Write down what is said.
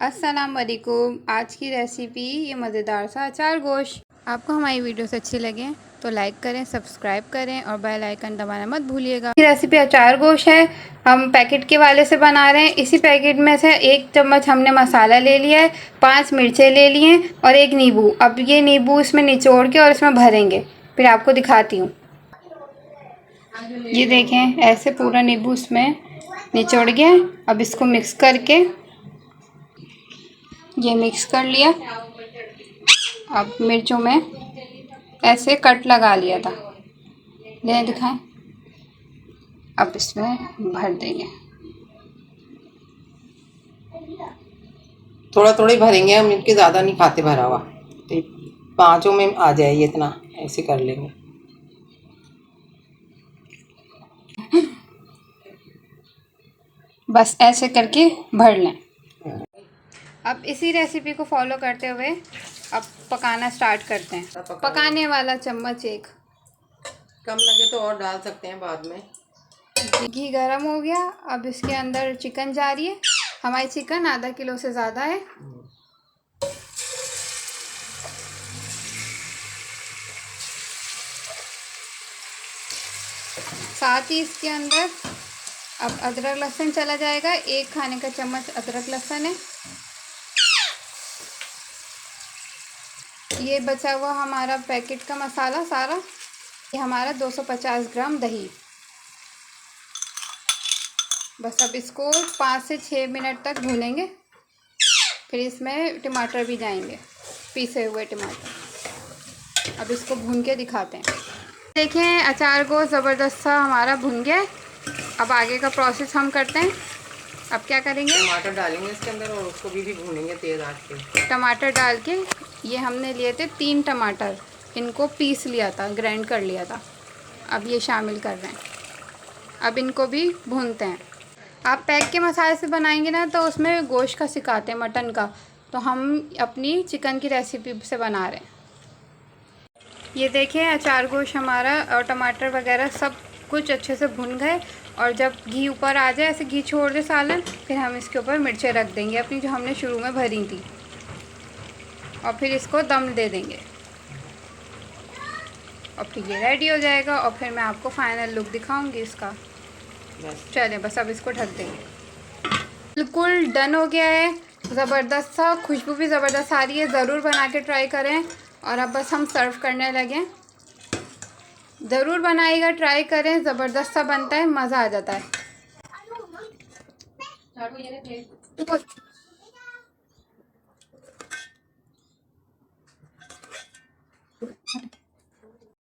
अस्सलाम वालेकुम। आज की रेसिपी ये मज़ेदार सा अचार गोश्त। आपको हमारी वीडियोस अच्छी लगे तो लाइक करें, सब्सक्राइब करें और बेल आइकन दबाना मत भूलिएगा। ये रेसिपी अचार गोश्त है। हम पैकेट के वाले से बना रहे हैं। इसी पैकेट में से 1 चम्मच हमने मसाला ले लिया है, 5 मिर्चें ले लिए और 1 नींबू। अब ये नींबू इसमें निचोड़ के और इसमें भरेंगे, फिर आपको दिखाती हूँ। ये देखें, ऐसे पूरा नींबू इसमें निचोड़ गया। अब इसको मिक्स करके ये मिक्स कर लिया। अब मिर्चों में ऐसे कट लगा लिया था, ले दिखाएं। अब इसमें भर देंगे, थोड़ा थोड़ा ही भरेंगे हम, इनके ज़्यादा नहीं खाते भरा हुआ, तो 5 में आ जाए ये इतना, ऐसे कर लेंगे। बस ऐसे करके भर लें। अब इसी रेसिपी को फॉलो करते हुए अब पकाना स्टार्ट करते हैं। पकाने वाला चम्मच 1, कम लगे तो और डाल सकते हैं बाद में। घी गरम हो गया। अब इसके अंदर चिकन जा रही है। हमारी चिकन आधा किलो से ज़्यादा है। साथ ही इसके अंदर अब अदरक लहसुन चला जाएगा। 1 खाने का चम्मच अदरक लहसुन है। ये बचा हुआ हमारा पैकेट का मसाला सारा। ये हमारा 250 ग्राम दही। बस अब इसको 5 से 6 मिनट तक भूनेंगे। फिर इसमें टमाटर भी जाएंगे, पीसे हुए टमाटर। अब इसको भून के दिखाते हैं। देखें, अचार को ज़बरदस्त सा हमारा भुन गया। अब आगे का प्रोसेस हम करते हैं। अब क्या करेंगे, टमाटर डालेंगे इसके अंदर और उसको भी भूनेंगे तेज़ आंच पे। टमाटर डाल के, ये हमने लिए थे 3 टमाटर, इनको पीस लिया था, ग्राइंड कर लिया था। अब ये शामिल कर रहे हैं। अब इनको भी भूनते हैं। आप पैक के मसाले से बनाएंगे ना तो उसमें गोश्त का सिखाते हैं, मटन का, तो हम अपनी चिकन की रेसिपी से बना रहे हैं। ये देखें, अचार गोश्त हमारा और टमाटर वगैरह सब कुछ अच्छे से भुन गए। और जब घी ऊपर आ जाए, ऐसे घी छोड़ दे सालन, फिर हम इसके ऊपर मिर्चें रख देंगे अपनी, जो हमने शुरू में भरी थी, और फिर इसको दम दे देंगे। और फिर ये रेडी हो जाएगा और फिर मैं आपको फाइनल लुक दिखाऊंगी इसका। चलिए, बस अब इसको ढक देंगे। बिल्कुल डन हो गया है। ज़बरदस्त सा, खुशबू भी ज़बरदस्त आ रही है। ज़रूर बना के ट्राई करें। और अब बस हम सर्व करने लगे। ज़रूर बनाइएगा, ट्राई करें, ज़बरदस्त सा बनता है, मज़ा आ जाता है।